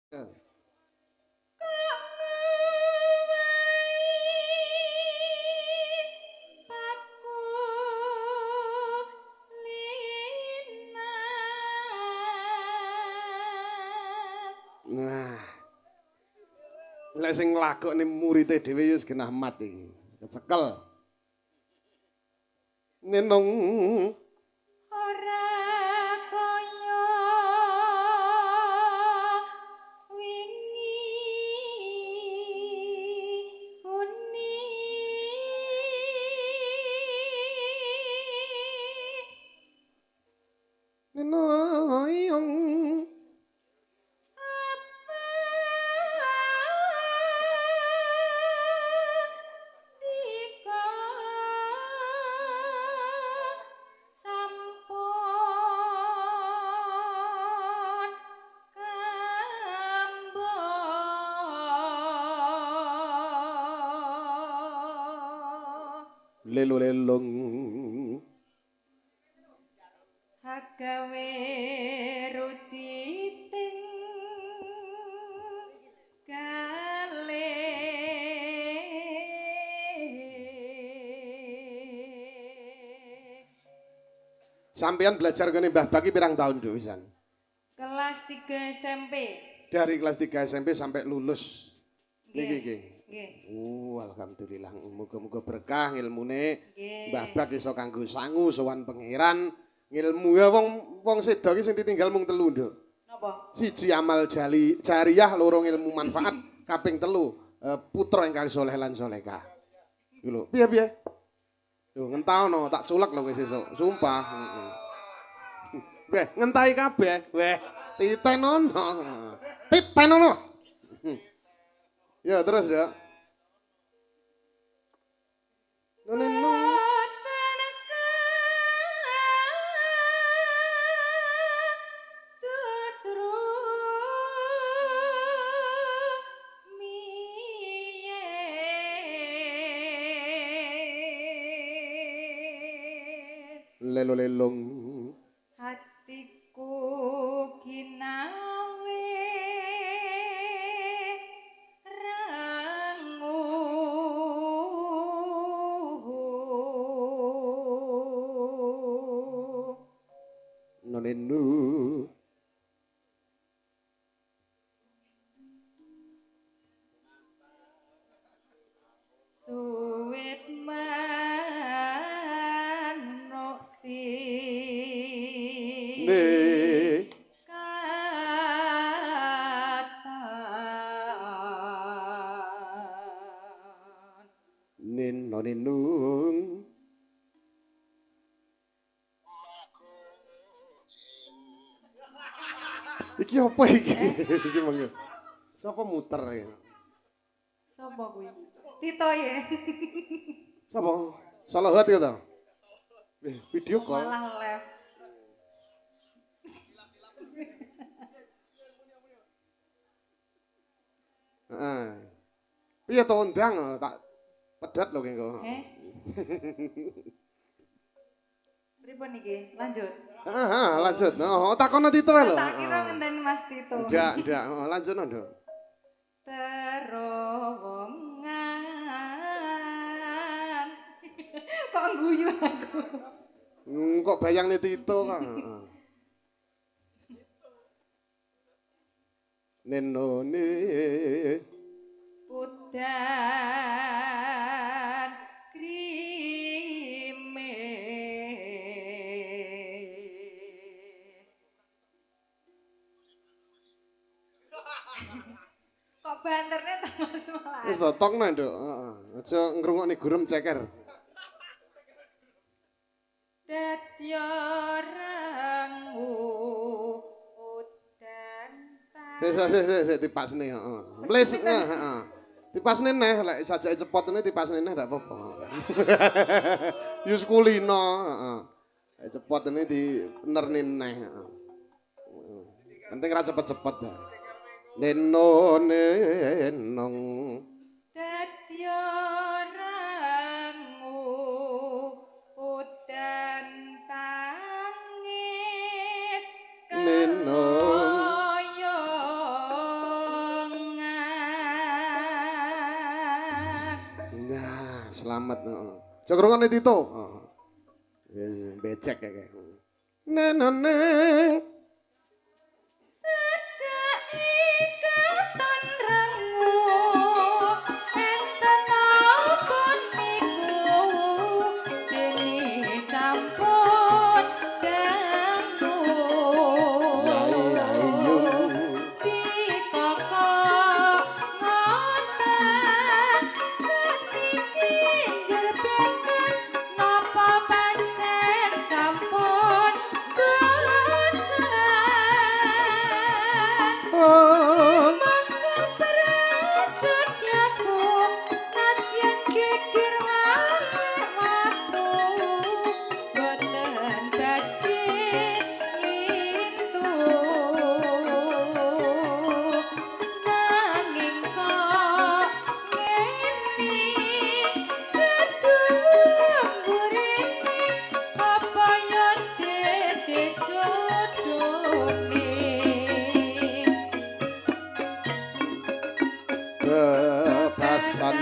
Nah, lek sing nglakokne murite dhewe ya genah mat iki. Kecekel. Ngenong ora kaya wingi uni nenoyong lelo-lelong gawe ruciting kale sampean belajar kene Mbah Baki pirang tahun dhewe pisan? kelas 3 SMP. Dari kelas 3 SMP sampai lulus. Niki nggih. Nggih. Alhamdulillah. Muga-muga berkah ilmune. Nggih. Mbah Bak iso kanggo sangu sowan pangeran. Ilmu ya wong sedo iki sing ditinggal mung 3, Nduk. Napa? 1 amal jariyah, 2 ilmu manfaat, kaping 3 putra ingkang saleh lan salehah. Iku lho. Piye? Lho ngentaono tak culek lho wis sesuk. Sumpah. Weh, ngentahi kabeh. Weh, titenono. Titenono. Ya, terus ya. Noneno. Lelo-lelong. Hatiku ginawe rangu Nonenu. suwit manuk Ne. katan Nonenung. Iki apa iki? Iki mangga. Sapa muter ya? sapa kuwi Tito ya Sapa? Salah hati ta? Video call. malah live Heeh. Piye to undang tak pedat lho kengko. Pripun iki? Lanjut. Heeh, lanjut. Oh, takono Tito lho. Tak kira ngenteni Mas Tito. Ndak. Lanjut Nduk. Terowongan. Kok guyu aku? Kok bayangne Tito kok. Nenone udan krimis. Kok banterne ta Mas malah. wis to tokno Nduk. Heeh. Aja ngrungokne gurem ceker. Dadi rangu udan Sik dipasne, heeh. Mles, heeh. Dipasne neh lek sajake cepotne dipasne neh ndak apa-apa. Yus kulino, heeh. Lek cepotne dipenerne neh, heeh. Penting ra cepet-cepet ya. Nenone nong dadi rangu udan tangis Neno. kaya selamat. Heeh. Aja krungone Tito. Heeh. Wis becek ya kayak. Neneng. Sejak ikatan rangu enten apa niku dene sampun dangu pitaka ngoten saniki jerbeten napa pancen sampun bosan maka prasetyaku nadyan kikir malih waktu boten badhe lintu nanging kok ngene ketulung gurine apa yo dede jodone Bebasan